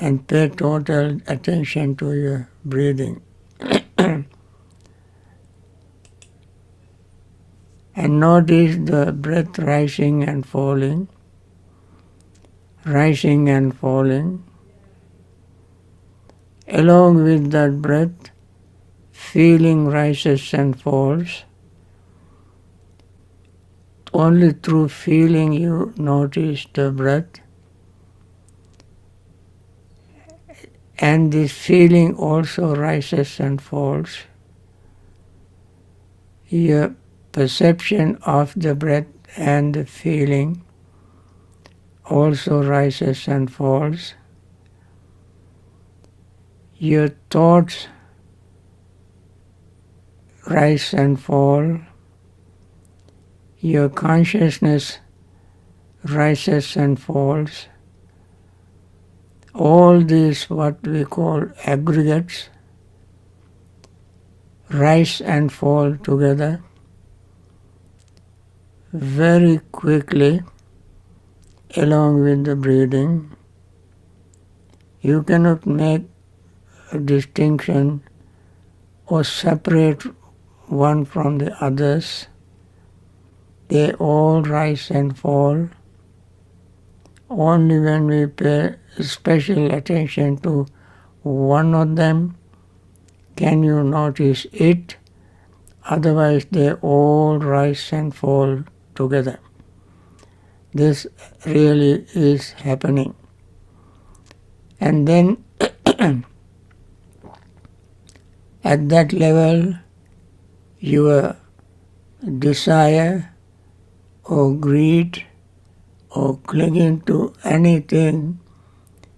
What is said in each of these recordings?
and pay total attention to your breathing. And notice the breath rising and falling, rising and falling. Along with that breath, feeling rises and falls. Only through feeling you notice the breath. And this feeling also rises and falls. Your perception of the breath and the feeling also rises and falls. Your thoughts rise and fall. Your consciousness rises and falls. All these, what we call aggregates, rise and fall together very quickly along with the breathing. You cannot make a distinction or separate one from the others. They all rise and fall. Only when we pay special attention to one of them can you notice it. Otherwise they all rise and fall together. This really is happening. And then at that level, your desire or greed or clinging to anything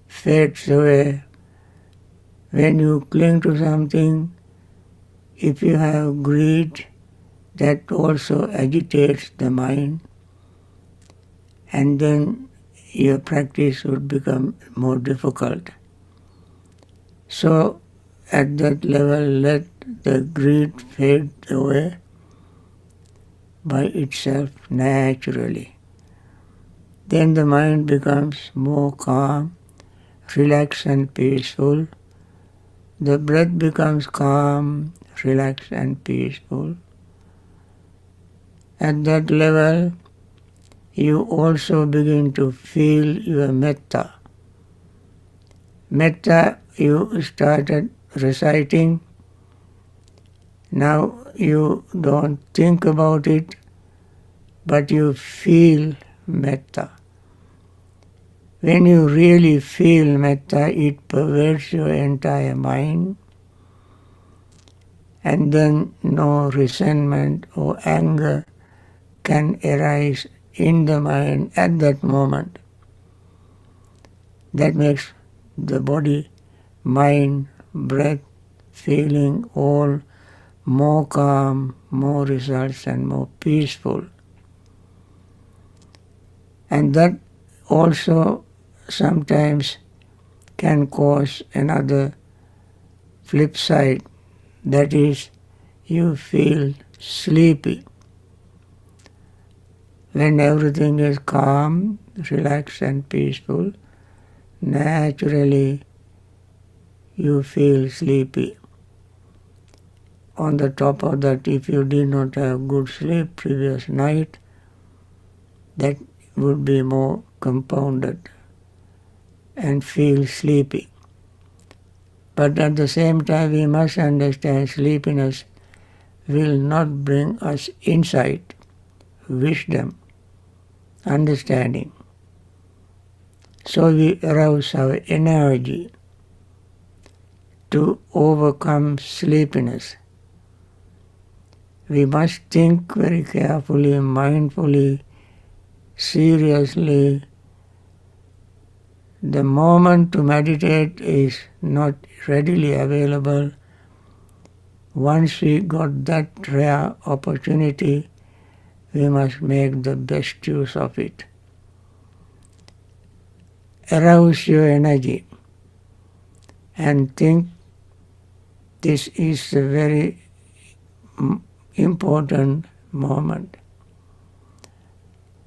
fades away. When you cling to something, if you have greed, that also agitates the mind, and then your practice would become more difficult. So at that level, let the greed fade away by itself naturally. Then the mind becomes more calm, relaxed and peaceful. The breath becomes calm, relaxed and peaceful. At that level, you also begin to feel your metta. Metta you started reciting. Now you don't think about it, but you feel metta. When you really feel metta, it pervades your entire mind, and then no resentment or anger can arise in the mind at that moment. That makes the body, mind, breath, feeling all more calm, more results and more peaceful. And that also sometimes can cause another flip side, that is, you feel sleepy. When everything is calm, relaxed and peaceful, naturally you feel sleepy. On the top of that, if you did not have good sleep previous night, that would be more compounded and feel sleepy. But at the same time, we must understand sleepiness will not bring us insight, wisdom, understanding. So we arouse our energy to overcome sleepiness. We must think very carefully, mindfully, seriously. The moment to meditate is not readily available. Once we got that rare opportunity, we must make the best use of it. Arouse your energy and think this is a very important moment.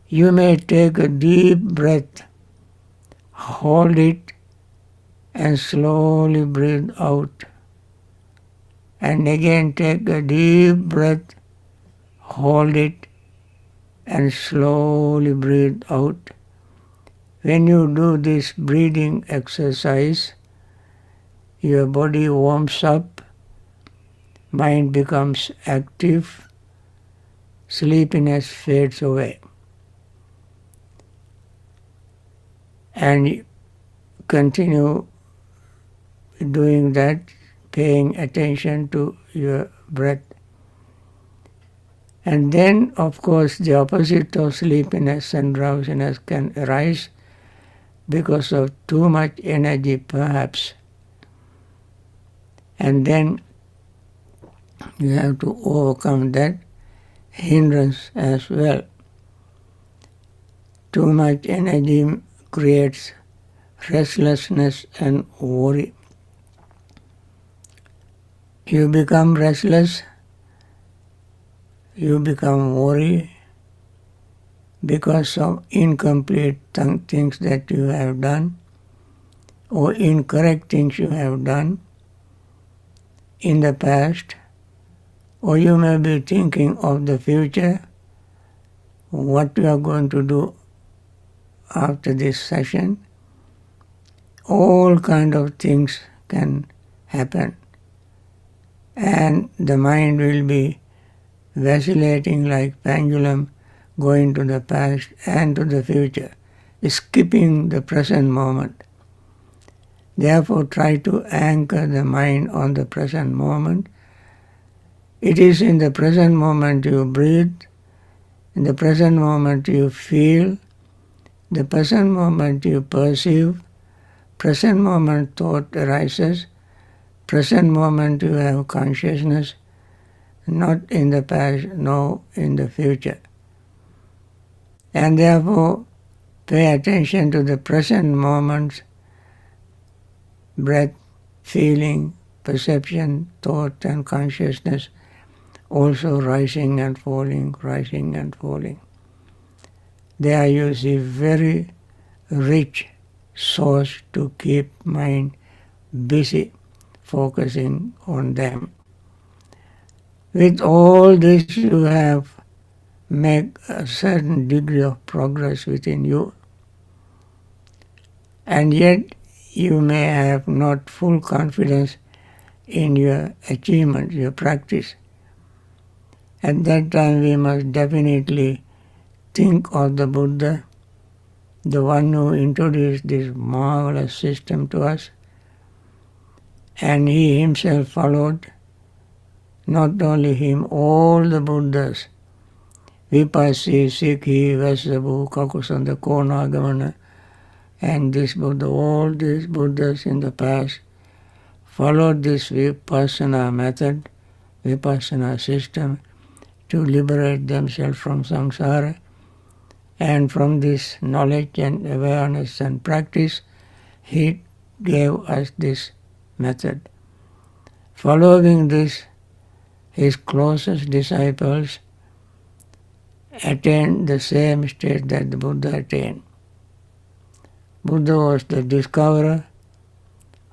You may take a deep breath, hold it and slowly breathe out. And again take a deep breath, hold it, and slowly breathe out. When you do this breathing exercise, your body warms up, mind becomes active, sleepiness fades away. And continue doing that, paying attention to your breath. And then, of course, the opposite of sleepiness and drowsiness can arise because of too much energy, perhaps. And then you have to overcome that hindrance as well. Too much energy creates restlessness and worry. You become restless, you become worried because of incomplete things that you have done or incorrect things you have done in the past, or you may be thinking of the future, what you are going to do after this session. All kind of things can happen, and the mind will be vacillating like pendulum, going to the past and to the future, skipping the present moment. Therefore, try to anchor the mind on the present moment. It is in the present moment you breathe, in the present moment you feel, the present moment you perceive, present moment thought arises, present moment you have consciousness, not in the past, no in the future. And therefore, pay attention to the present moments, breath, feeling, perception, thought and consciousness, also rising and falling, rising and falling. There you see very rich source to keep mind busy, focusing on them. With all this you have made a certain degree of progress within you, and yet you may have not full confidence in your achievement, your practice. At that time we must definitely think of the Buddha, the one who introduced this marvelous system to us, and he himself followed. Not only him, all the Buddhas, Vipassi, Sikhi, Vasabu, Kakusanda, Konagamana, and this Buddha, all these Buddhas in the past followed this Vipassana method, Vipassana system, to liberate themselves from samsara. And from this knowledge and awareness and practice, he gave us this method. Following this, his closest disciples attained the same state that the Buddha attained. Buddha was the discoverer,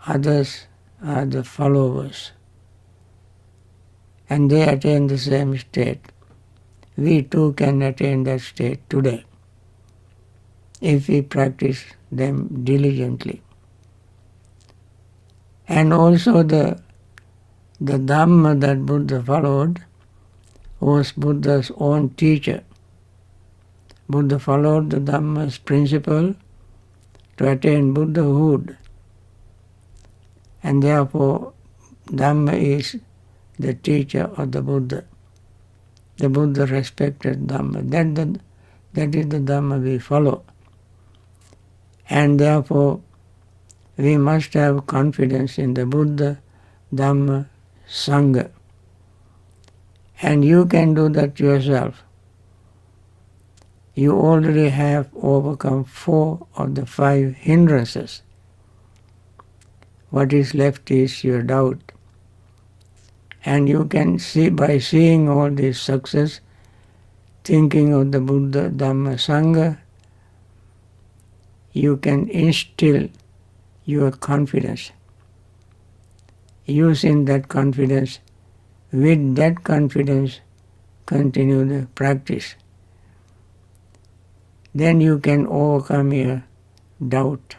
others are the followers. And they attain the same state. We too can attain that state today, if we practice them diligently. And also the Dhamma that Buddha followed was Buddha's own teacher. Buddha followed the Dhamma's principle to attain Buddhahood. And therefore, Dhamma is the teacher of the Buddha. The Buddha respected Dhamma. That is the Dhamma we follow. And therefore, we must have confidence in the Buddha, Dhamma, Sangha. And you can do that yourself. You already have overcome 4 of the 5 hindrances. What is left is your doubt. And you can see, by seeing all this success, thinking of the Buddha, Dhamma, Sangha, you can instill your confidence. Using that confidence, with that confidence, continue the practice. Then you can overcome your doubt.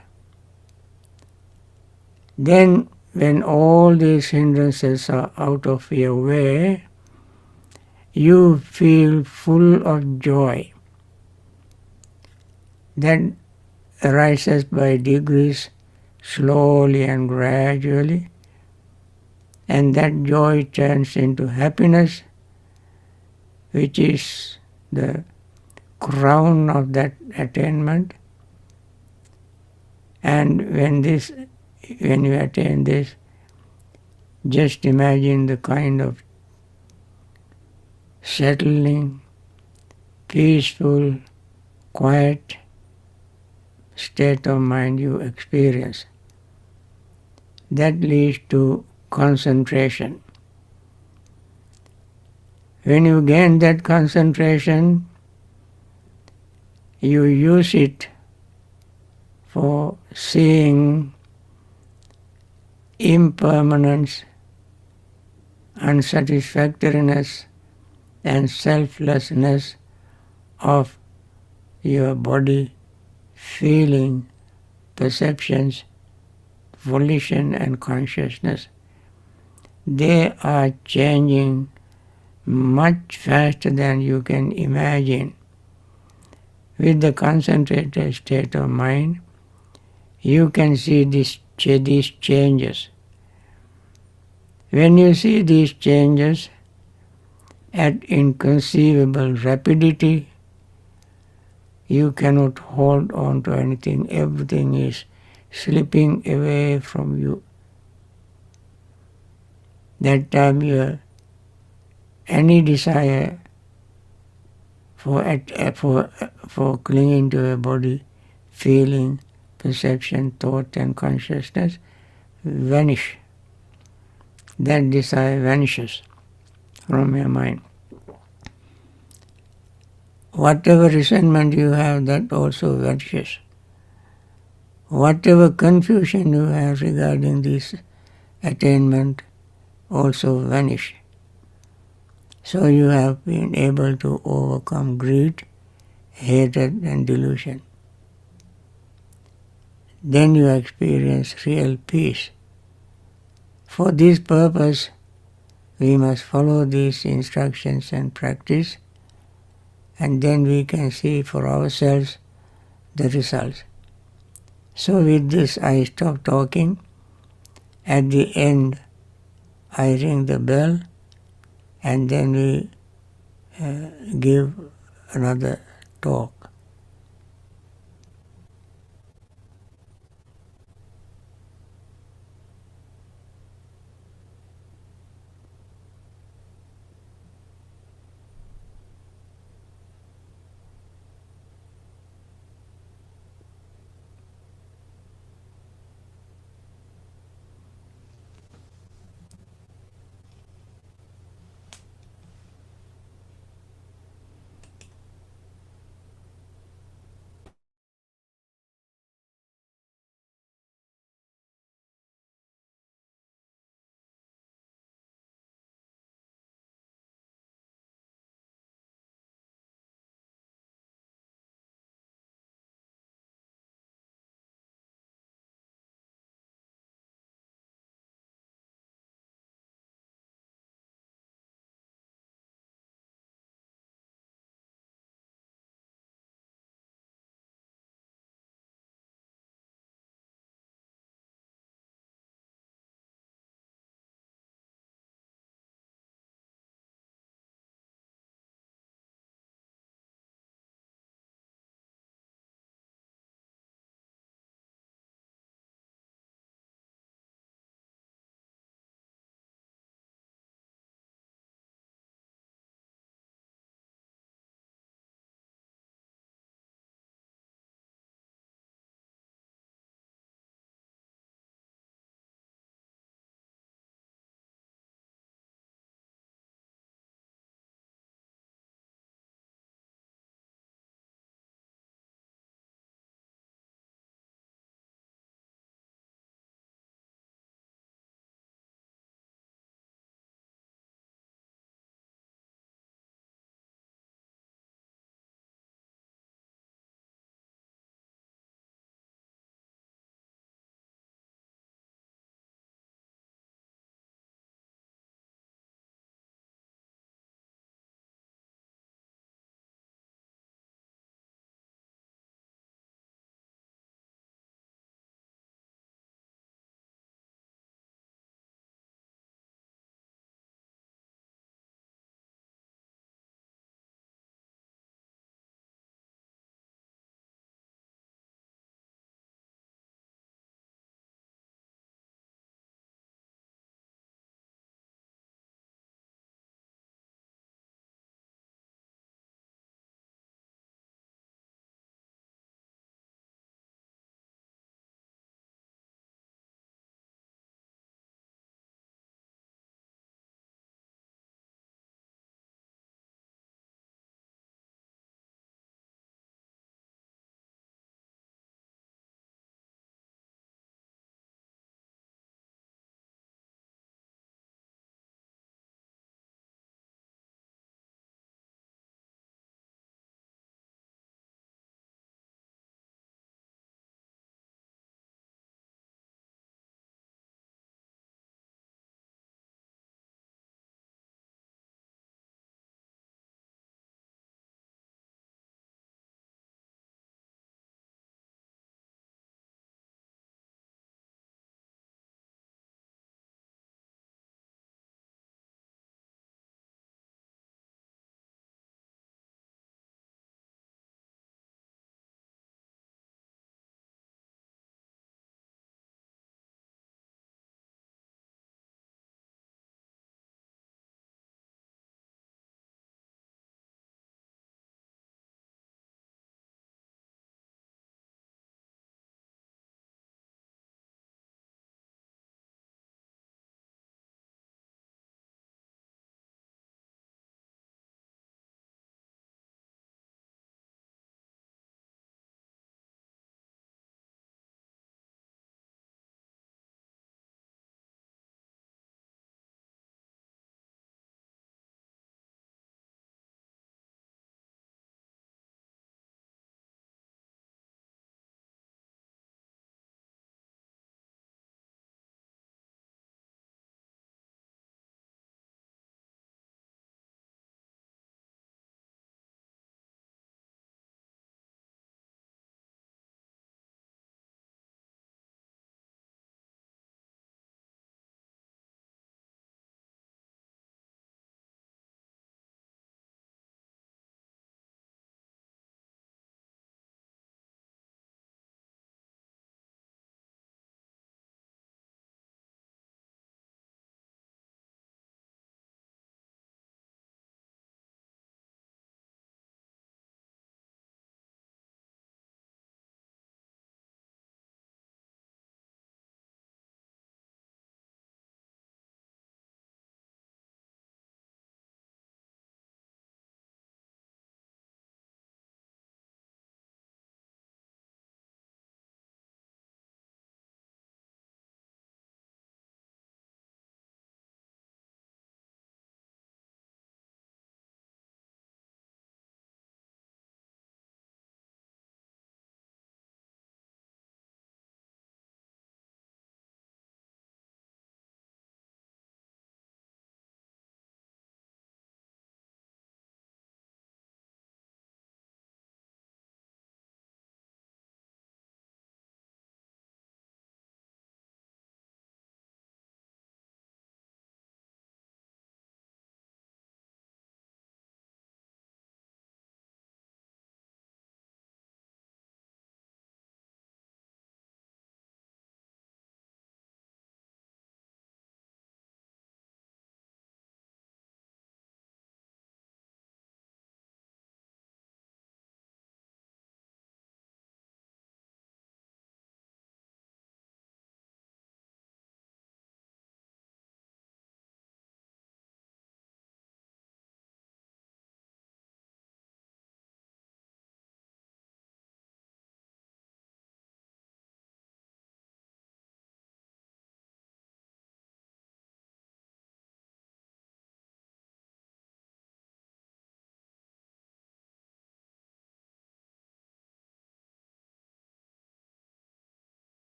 Then when all these hindrances are out of your way, you feel full of joy. That arises by degrees, slowly and gradually, and that joy turns into happiness, which is the crown of that attainment. And when you attain this, just imagine the kind of settling, peaceful, quiet state of mind you experience. That leads to concentration. When you gain that concentration, you use it for seeing impermanence, unsatisfactoriness, and selflessness of your body, feeling, perceptions, volition, and consciousness. They are changing much faster than you can imagine. With the concentrated state of mind, you can see these changes. When you see these changes at inconceivable rapidity, you cannot hold on to anything. Everything is slipping away from you. That time any desire for clinging to a body, feeling, perception, thought, and consciousness vanish. That desire vanishes from your mind. Whatever resentment you have, that also vanishes. Whatever confusion you have regarding this attainment also vanish. So you have been able to overcome greed, hatred, and delusion. Then you experience real peace. For this purpose, we must follow these instructions and practice, and then we can see for ourselves the results. So with this I stop talking. At the end I ring the bell, and then we give another talk.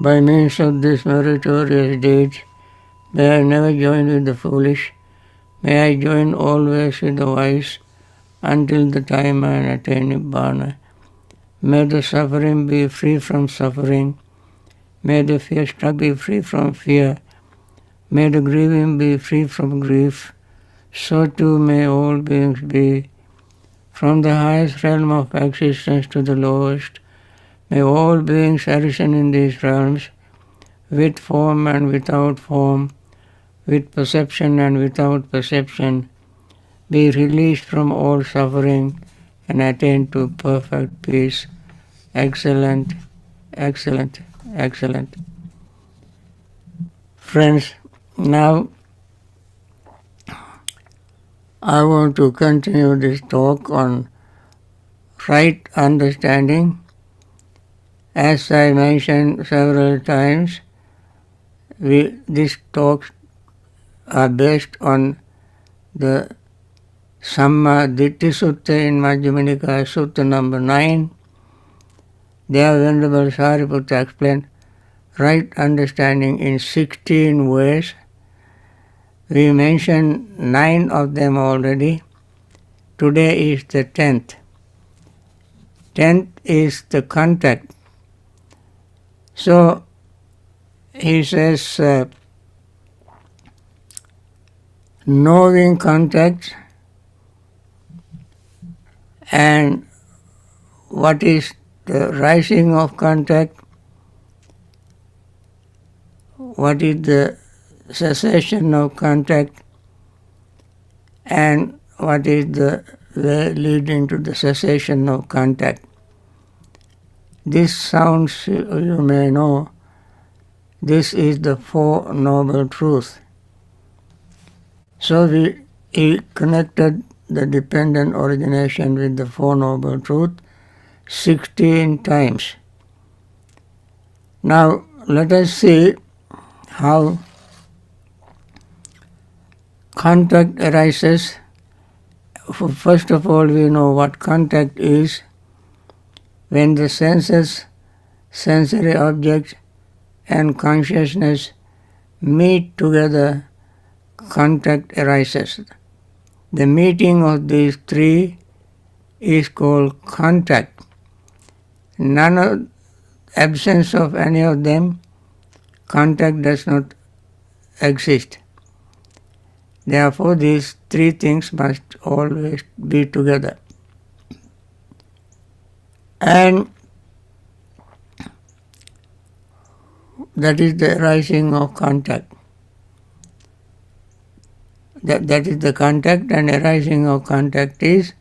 By means of these meritorious deeds, may I never join with the foolish, may I join always with the wise, until the time I attain Nibbana. May the suffering be free from suffering, may the fear-struck be free from fear, may the grieving be free from grief, so too may all beings be. From the highest realm of existence to the lowest, may all beings arisen in these realms, with form and without form, with perception and without perception, be released from all suffering and attain to perfect peace. Excellent, excellent, excellent. Friends, now I want to continue this talk on right understanding. As I mentioned several times, these talks are based on the Samma Ditti Sutta in Majjhima Nikaya, Sutta number 9. There Venerable Sariputta explained right understanding in 16 ways. We mentioned 9 of them already. Today is the 10th. 10th is the contact. So he says, knowing contact and what is the rising of contact, what is the cessation of contact, and what is the way leading to the cessation of contact. This sounds, you may know, this is the Four Noble Truths. So he connected the dependent origination with the Four Noble Truths 16 times. Now let us see how contact arises. First of all, we know what contact is. When the senses, sensory objects, and consciousness meet together, contact arises. The meeting of these three is called contact. Absence of any of them, contact does not exist. Therefore, these three things must always be together. And that is the arising of contact. That is the contact, and arising of contact is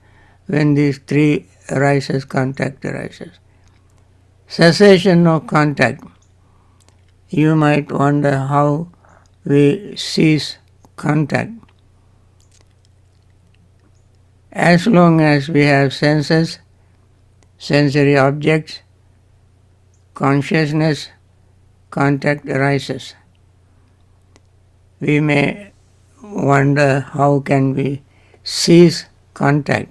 when these three arises, contact arises. Cessation of contact. You might wonder how we cease contact. As long as we have senses, sensory objects, consciousness, contact arises. We may wonder how can we cease contact.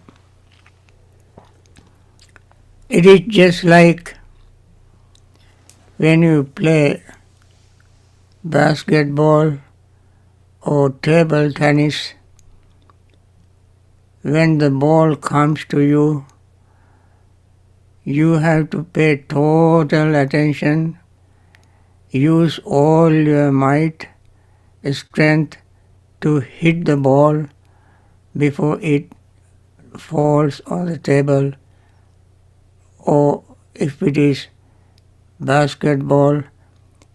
It is just like when you play basketball or table tennis. When the ball comes to you, you have to pay total attention, use all your might, strength to hit the ball before it falls on the table. Or if it is basketball,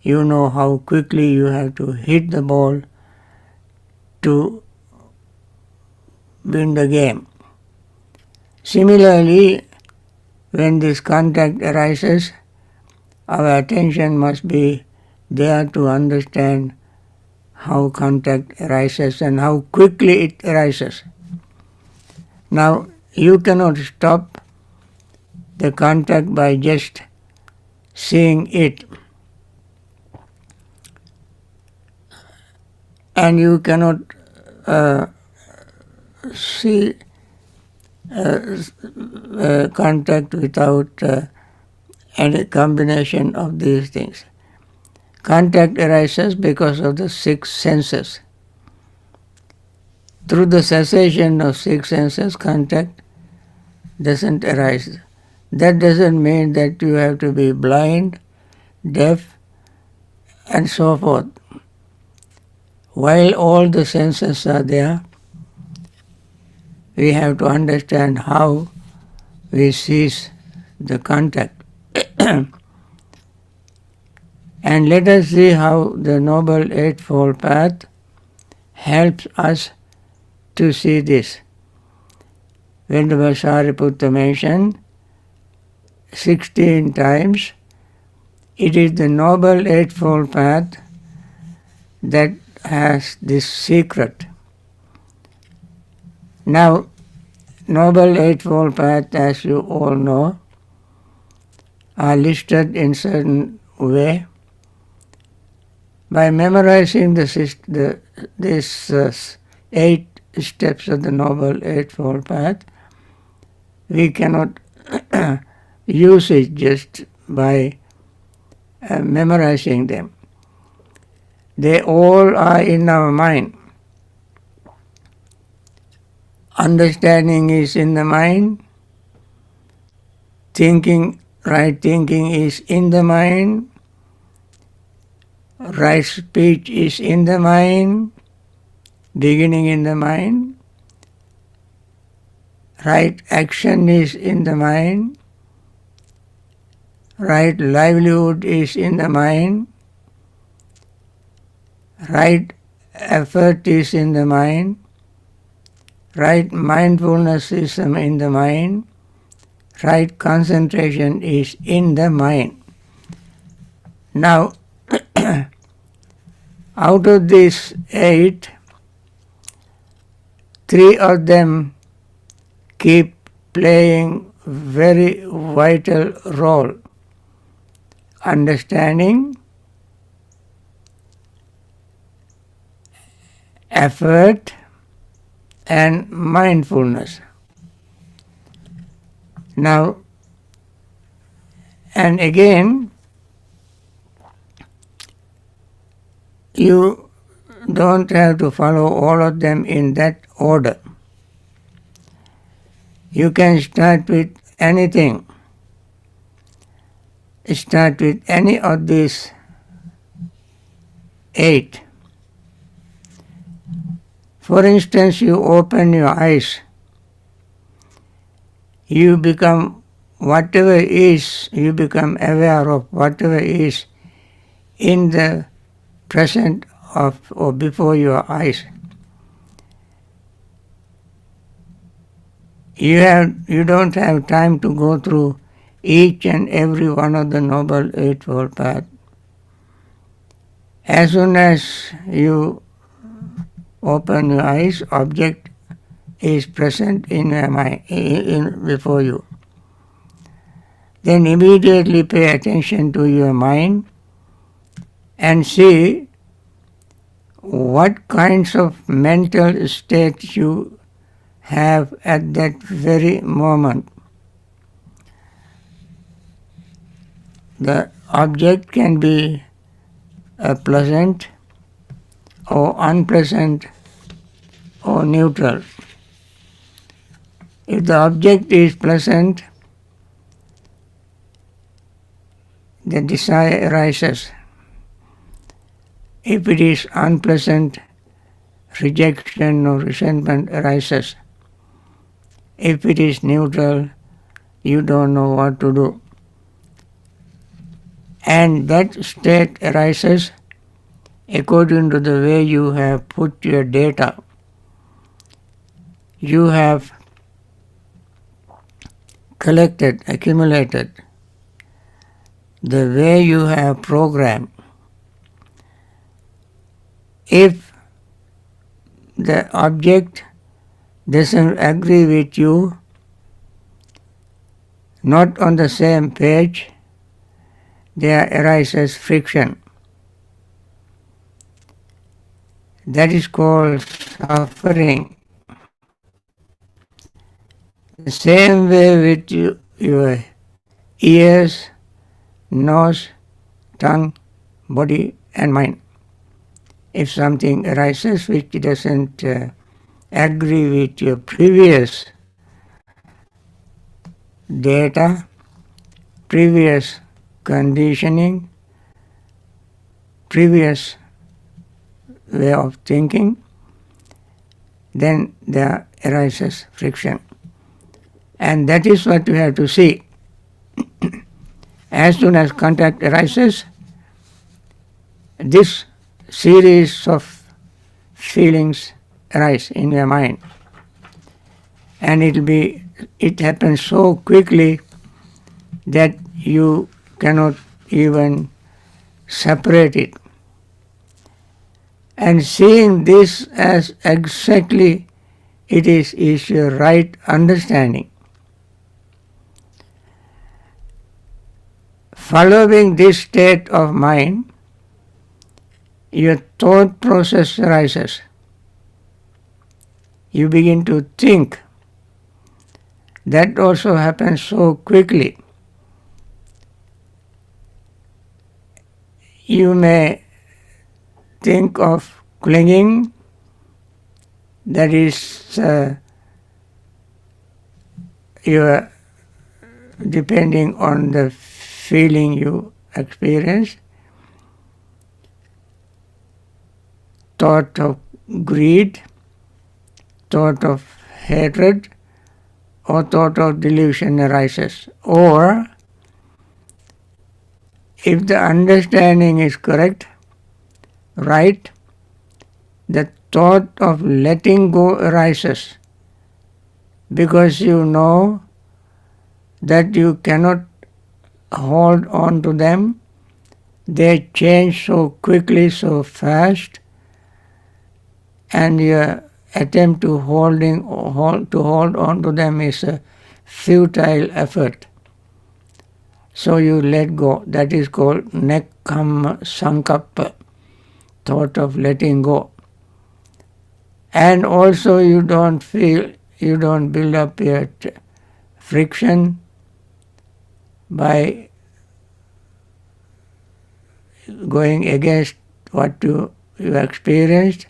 you know how quickly you have to hit the ball to win the game. Similarly, when this contact arises, our attention must be there to understand how contact arises and how quickly it arises. Now, you cannot stop the contact by just seeing it. And you cannot see contact without any combination of these things. Contact arises because of the six senses. Through the cessation of six senses, contact doesn't arise. That doesn't mean that you have to be blind, deaf, and so forth. While all the senses are there, we have to understand how we cease the contact. And let us see how the Noble Eightfold Path helps us to see this. Venerable Sariputta mentioned 16 times, it is the Noble Eightfold Path that has this secret. Now, Noble Eightfold Path, as you all know, are listed in certain way. By memorizing these 8 steps of the Noble Eightfold Path, we cannot use it just by memorizing them. They all are in our mind. Understanding is in the mind. Right thinking is in the mind. Right speech is in the mind, beginning in the mind. Right action is in the mind. Right livelihood is in the mind. Right effort is in the mind. Right mindfulness is in the mind. Right concentration is in the mind. Now, out of these 8, 3 of them keep playing very vital role. Understanding, effort, and mindfulness. Now, and again, you don't have to follow all of them in that order. You can start with anything. Start with any of these 8. For instance, you open your eyes. You become whatever is, you become aware of whatever is in the present of or before your eyes. You don't have time to go through each and every one of the Noble Eightfold Path. As soon as you open your eyes, object is present in your mind, before you. Then immediately pay attention to your mind and see what kinds of mental states you have at that very moment. The object can be pleasant or unpleasant or neutral. If the object is pleasant, the desire arises. If it is unpleasant, rejection or resentment arises. If it is neutral, you don't know what to do. And that state arises according to the way you have put your data. You have collected, accumulated, the way you have programmed. If the object doesn't agree with you, not on the same page, there arises friction. That is called suffering. The same way with your ears, nose, tongue, body and mind. If something arises which doesn't agree with your previous data, previous conditioning, previous way of thinking, then there arises friction. And that is what you have to see. As soon as contact arises, this series of feelings arise in your mind. And it happens so quickly that you cannot even separate it. And seeing this as exactly it is your right understanding. Following this state of mind, your thought process arises. You begin to think. That also happens so quickly. You may think of clinging, that is your depending on the feeling you experience, thought of greed, thought of hatred, or thought of delusion arises. Or, if the understanding is correct, right, the thought of letting go arises, because you know that you cannot hold on to them. They change so quickly, so fast, and your attempt to hold on to them is a futile effort. So you let go. That is called nekkhamma sankappa, thought of letting go. And also you don't build up your friction by going against what you experienced,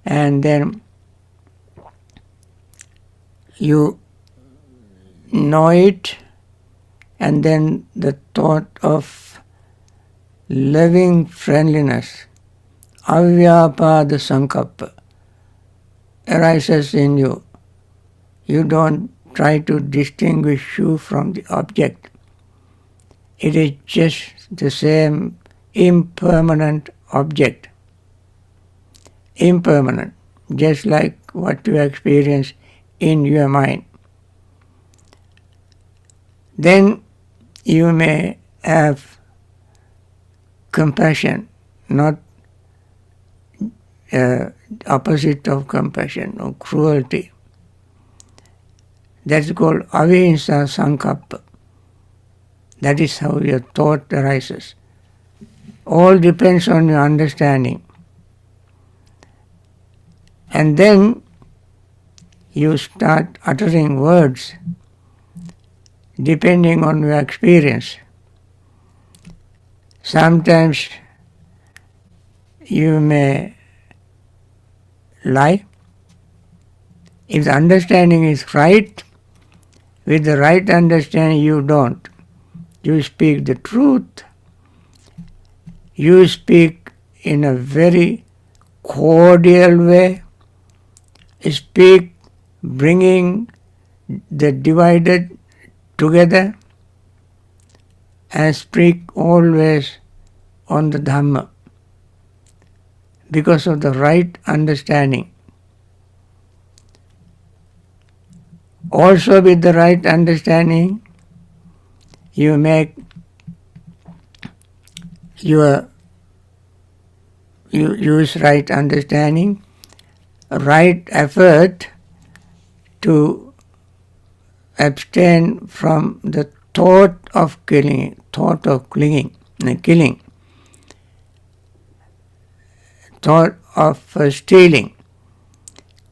and then you know it, and then the thought of loving friendliness, avyapada sankappa, arises in you. You don't try to distinguish you from the object. It is just the same impermanent object. Impermanent, just like what you experience in your mind. Then you may have compassion, not opposite of compassion, or cruelty. That's called avihimsa sankappa. That is how your thought arises. All depends on your understanding. And then you start uttering words depending on your experience. Sometimes you may lie. If the understanding is right, with the right understanding you don't. You speak the truth. You speak in a very cordial way. Speak bringing the divided together, and speak always on the Dhamma because of the right understanding. Also with the right understanding, you make you use right understanding, right effort to abstain from the thought of killing, thought of killing, thought of stealing,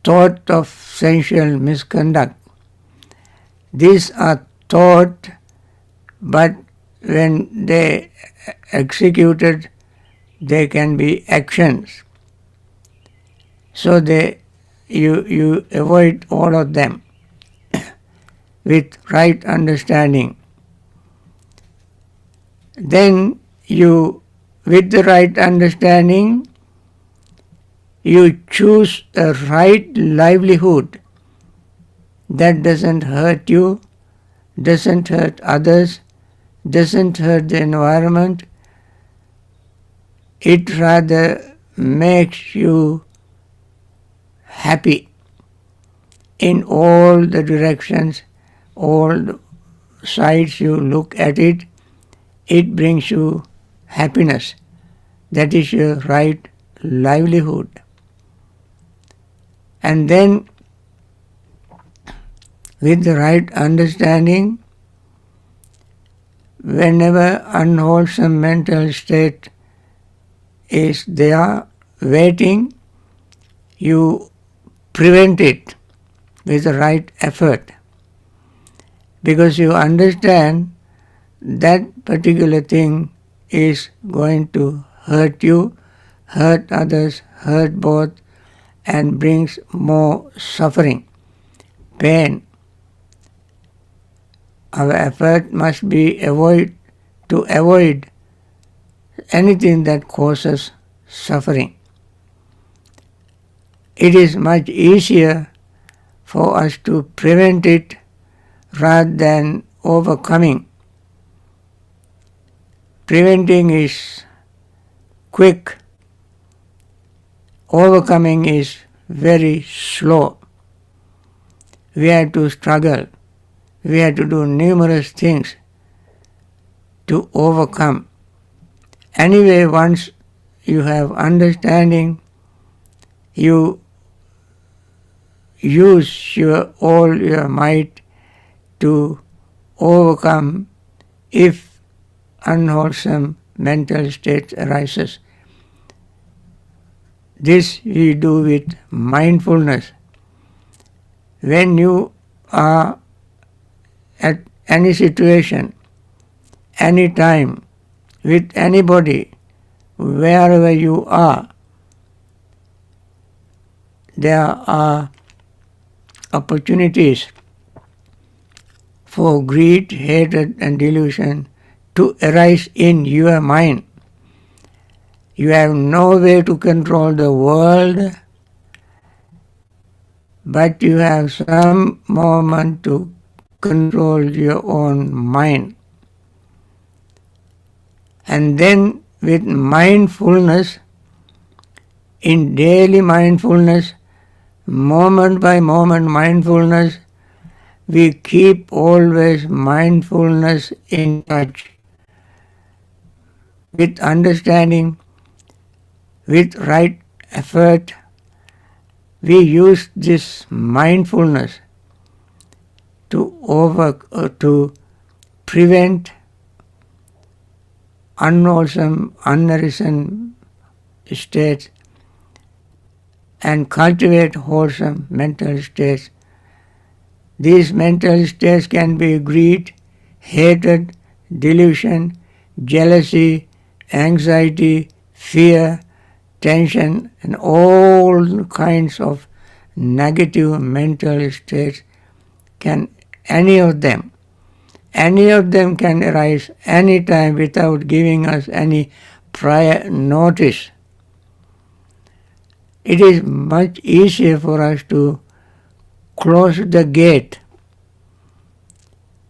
thought of sensual misconduct. These are thought, but when they executed, they can be actions. So you avoid all of them with right understanding. Then with the right understanding, you choose a right livelihood that doesn't hurt you, doesn't hurt others, doesn't hurt the environment. It rather makes you happy in all the directions, all sides you look at it. It brings you happiness. That is your right livelihood. And then with the right understanding, whenever unwholesome mental state is there waiting, you prevent it with the right effort, because you understand that particular thing is going to hurt you, hurt others, hurt both, and brings more suffering, pain. Our effort must be to avoid anything that causes suffering. It is much easier for us to prevent it rather than overcoming. Preventing is quick. Overcoming is very slow. We have to struggle. We have to do numerous things to overcome. Anyway, once you have understanding, you use all your might to overcome if unwholesome mental state arises. This we do with mindfulness. When you are at any situation, any time, with anybody, wherever you are, there are opportunities for greed, hatred, and delusion to arise in your mind. You have no way to control the world, but you have some moment to control your own mind. And then with mindfulness, in daily mindfulness, moment by moment mindfulness, we keep always mindfulness in touch. With understanding, with right effort, we use this mindfulness to prevent unwholesome, unarisen states and cultivate wholesome mental states. These mental states can be greed, hatred, delusion, jealousy, anxiety, fear, tension, and all kinds of negative mental states. Any of them can arise any time without giving us any prior notice. It is much easier for us to close the gate,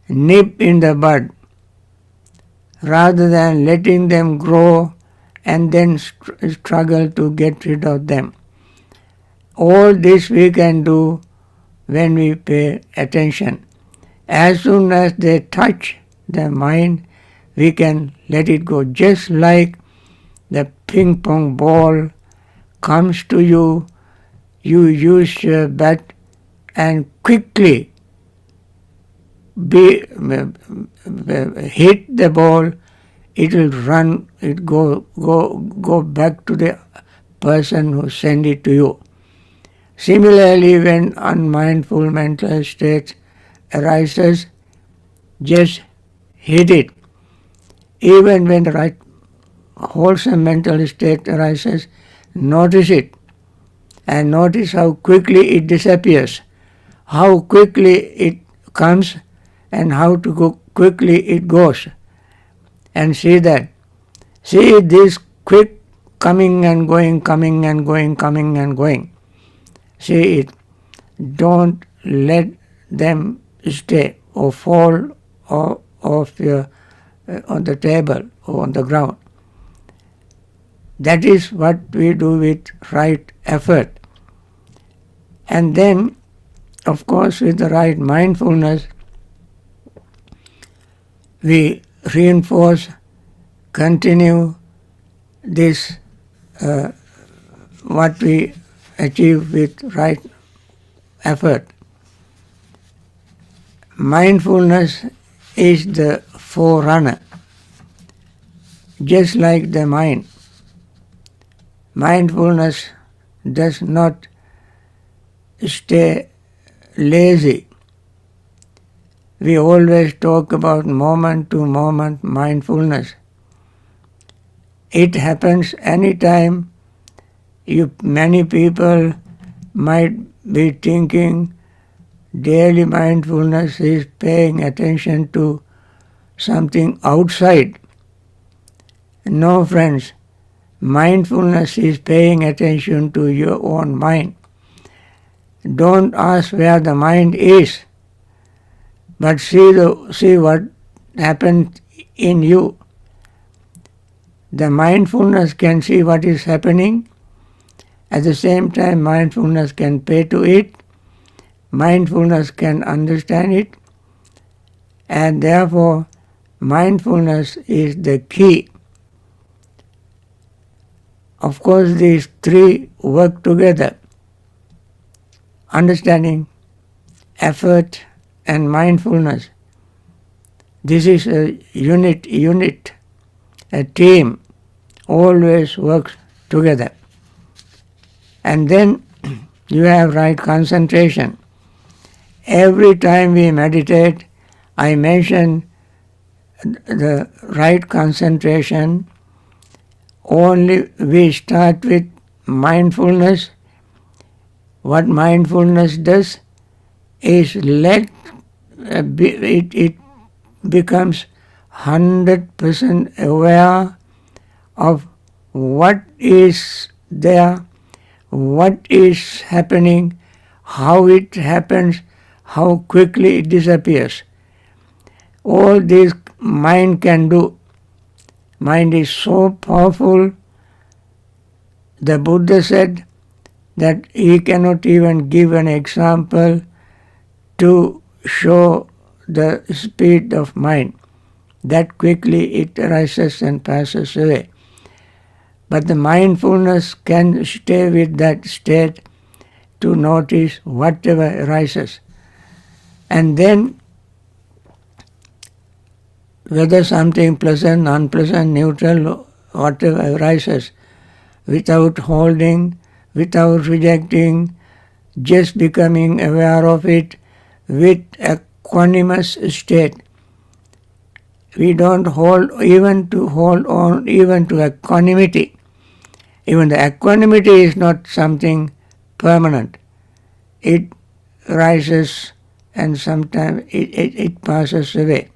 nip in the bud, rather than letting them grow and then struggle to get rid of them. All this we can do when we pay attention. As soon as they touch the mind, we can let it go. Just like the ping pong ball comes to you, you use your bat and quickly hit the ball. It will run, it go back to the person who sent it to you. Similarly, when unmindful mental state arises, just hit it. Even when the right wholesome mental state arises, notice it and notice how quickly it disappears, how quickly it comes and how quickly it goes. And see that. See this quick coming and going, coming and going, coming and going. See it. Don't let them stay or fall off on the table or on the ground. That is what we do with right effort. And then, of course, with the right mindfulness, we reinforce, continue this, what we achieve with right effort. Mindfulness is the forerunner, just like the mind. Mindfulness does not stay lazy. We always talk about moment-to-moment mindfulness. It happens anytime. Many people might be thinking daily mindfulness is paying attention to something outside. No, friends. Mindfulness is paying attention to your own mind. Don't ask where the mind is, but see what happened in you. The mindfulness can see what is happening. At the same time, mindfulness can pay to it. Mindfulness can understand it. And therefore, mindfulness is the key. Of course, these three work together. Understanding, effort, and mindfulness. This is a unit, a team, always works together. And then you have right concentration. Every time we meditate, I mention the right concentration. Only we start with mindfulness. What mindfulness does is it becomes 100% aware of what is there, what is happening, how it happens, how quickly it disappears. All this mind can do. Mind is so powerful. The Buddha said that he cannot even give an example to show the speed of mind. That quickly it arises and passes away. But the mindfulness can stay with that state to notice whatever arises. And then whether something pleasant, unpleasant, neutral, whatever arises, without holding, without rejecting, just becoming aware of it with equanimous state. We don't hold on even to equanimity. Even the equanimity is not something permanent. It rises and sometimes it passes away.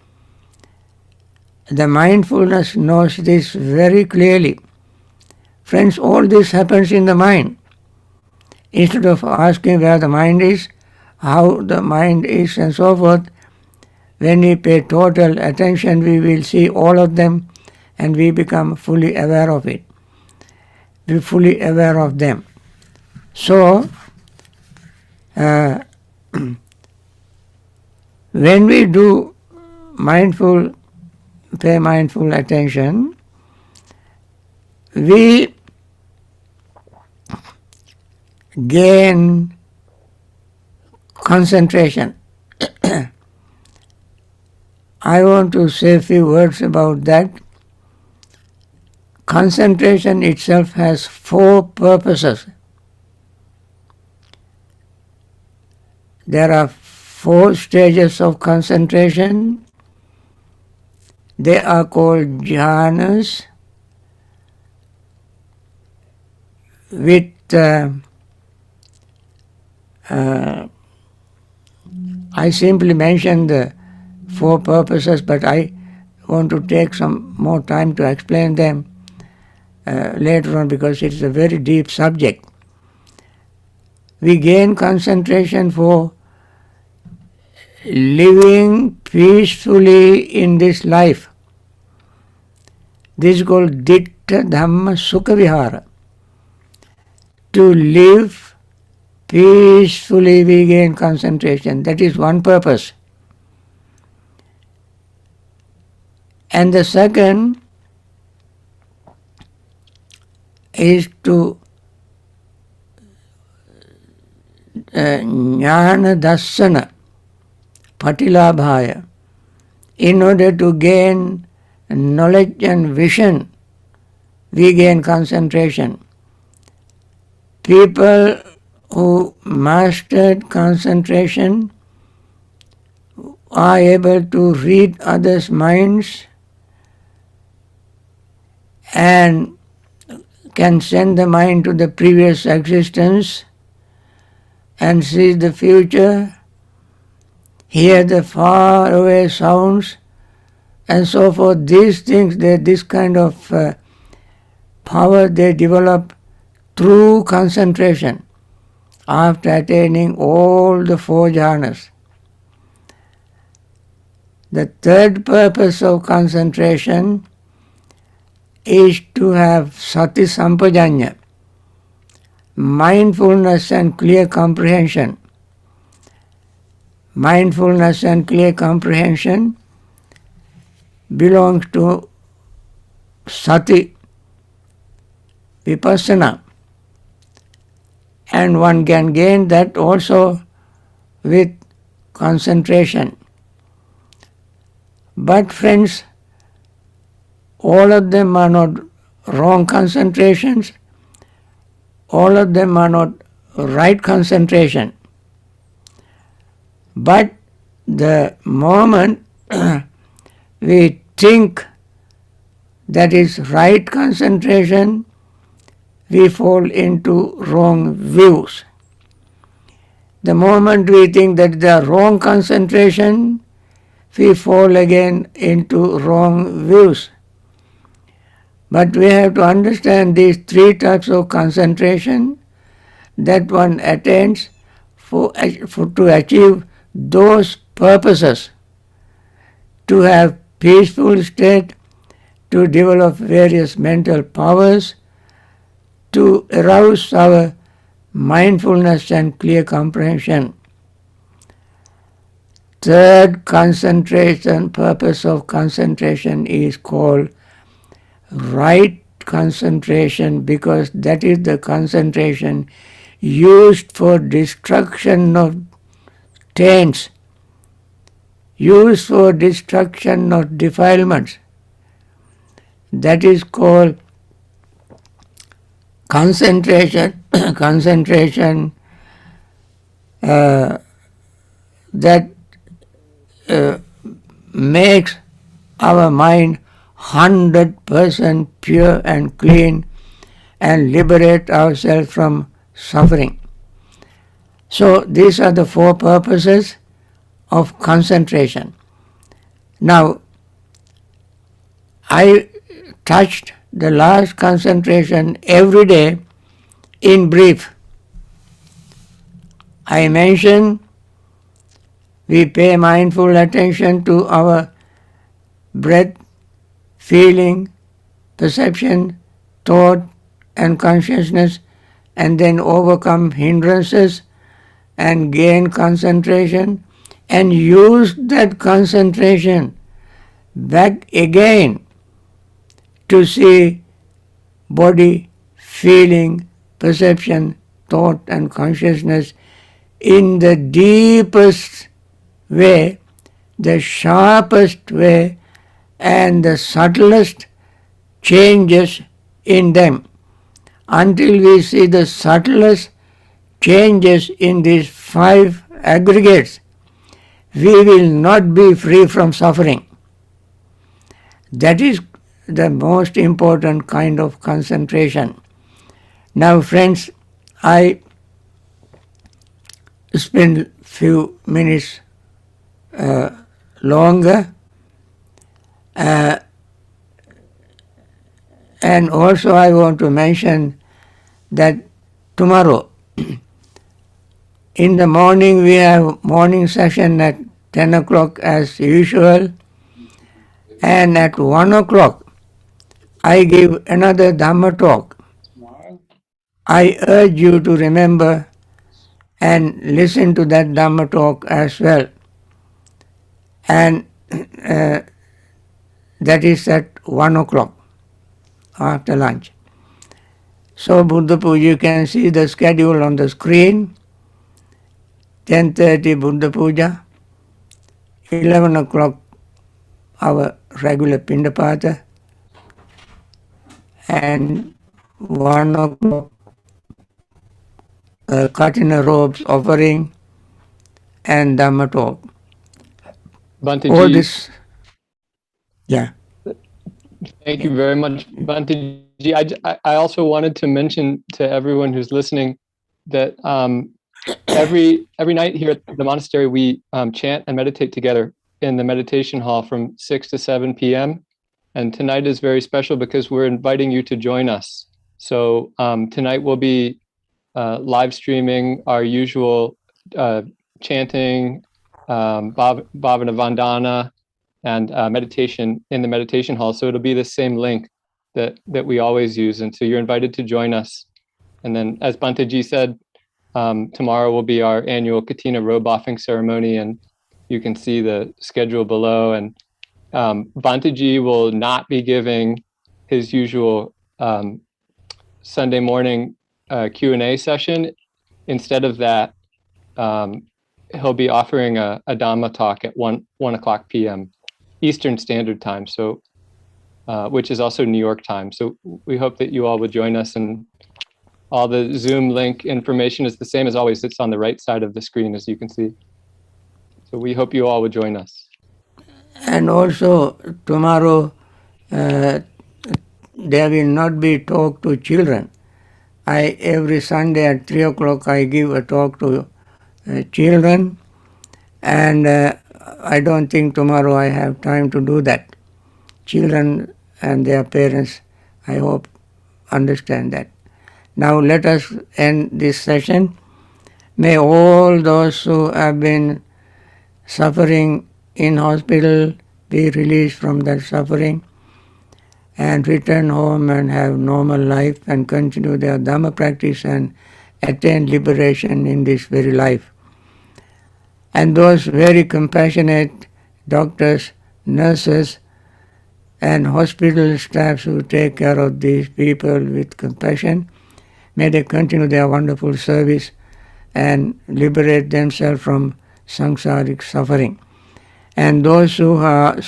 The mindfulness knows this very clearly. Friends, all this happens in the mind. Instead of asking where the mind is, how the mind is and so forth, when we pay total attention, we will see all of them and we become fully aware of it. Be fully aware of them. So, when we do pay mindful attention, we gain concentration. I want to say a few words about that. Concentration itself has 4 purposes. There are 4 stages of concentration. They are called jhanas, with I simply mentioned the 4 purposes, but I want to take some more time to explain them later on, because it is a very deep subject. We gain concentration for living peacefully in this life. This is called Ditta Dhamma Sukha Vihara. To live peacefully we gain concentration. That is one purpose. And the second is to jnana dassana patilabhaya. In order to gain knowledge and vision, we gain concentration. People who mastered concentration are able to read others' minds and can send the mind to the previous existence and see the future, hear the far away sounds, and so forth. These things, this kind of power they develop through concentration after attaining all the 4 jhanas. The third purpose of concentration is to have sati sampajanya, mindfulness and clear comprehension. Mindfulness and clear comprehension belongs to sati, vipassana, and one can gain that also with concentration. But friends, all of them are not wrong concentrations, all of them are not right concentration. But the moment we think that is right concentration, we fall into wrong views. The moment we think that the wrong concentration, we fall again into wrong views. But we have to understand these 3 types of concentration that one attains to achieve those purposes: to have peaceful state, to develop various mental powers, to arouse our mindfulness and clear comprehension. Third purpose of concentration is called right concentration, because that is the concentration used for destruction of taints, used for destruction of defilements. That is called concentration, that makes our mind 100% pure and clean and liberate ourselves from suffering. So these are the 4 purposes of concentration. Now, I touched the last concentration every day in brief. I mentioned we pay mindful attention to our breath, feeling, perception, thought and consciousness, and then overcome hindrances and gain concentration and use that concentration back again to see body, feeling, perception, thought and consciousness in the deepest way, the sharpest way, and the subtlest changes in them. Until we see the subtlest changes in these 5 aggregates, we will not be free from suffering. That is the most important kind of concentration. Now, friends, I spend few minutes longer, uh, and also I want to mention that tomorrow in the morning we have morning session at 10 o'clock as usual, and at 1 o'clock I give another Dhamma talk. I urge you to remember and listen to that Dhamma talk as well. And that is at 1 o'clock after lunch. So Buddha Puja, you can see the schedule on the screen. 10:30 Buddha Puja, 11 o'clock our regular Pindapata, and 1 o'clock Katina robes offering and Dhamma talk. Bhante All G, this, yeah. thank you very much, Bhante G. I also wanted to mention to everyone who's listening that every night here at the monastery we chant and meditate together in the meditation hall from 6 to 7 p.m. And tonight is very special because we're inviting you to join us. So tonight we'll be live streaming our usual chanting, Bhavana Vandana, and meditation in the meditation hall. So it'll be the same link that we always use. And so you're invited to join us. And then, as Bhante G said, tomorrow will be our annual Katina robe offing ceremony, and you can see the schedule below. And Bhante G will not be giving his usual Sunday morning Q&A session. Instead of that, he'll be offering a Dhamma talk at 1 o'clock p.m. Eastern Standard Time, so which is also New York time. So we hope that you all will join us, and all the Zoom link information is the same as always. It's on the right side of the screen, as you can see. So we hope you all will join us. And also tomorrow there will not be talk to children. Every Sunday at 3 o'clock I give a talk to children, and I don't think tomorrow I have time to do that. Children and their parents, I hope, understand that. Now let us end this session. May all those who have been suffering in hospital be released from that suffering and return home and have normal life and continue their Dhamma practice and attain liberation in this very life. And those very compassionate doctors, nurses, and hospital staffs who take care of these people with compassion, may they continue their wonderful service and liberate themselves from samsaric suffering. And those who are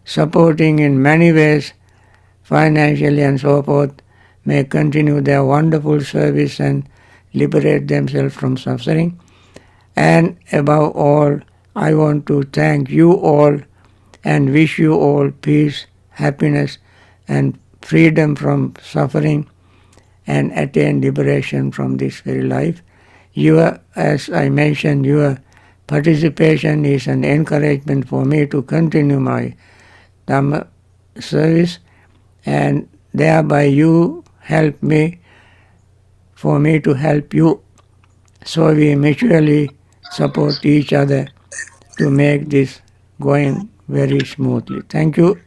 supporting in many ways, financially and so forth, may continue their wonderful service and liberate themselves from suffering. And above all, I want to thank you all and wish you all peace, happiness, and freedom from suffering, and attain liberation from this very life. As I mentioned, your participation is an encouragement for me to continue my Dhamma service, and thereby you help me for me to help you. So we mutually support each other to make this going very smoothly. Thank you.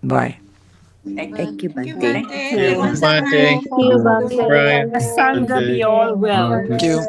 Bye. Thank you, Thank you, Bhante. Bhante. Thank you, Namaste. Bhante. Thank you, Bhante. Brian. Sangha be all well. Thank you.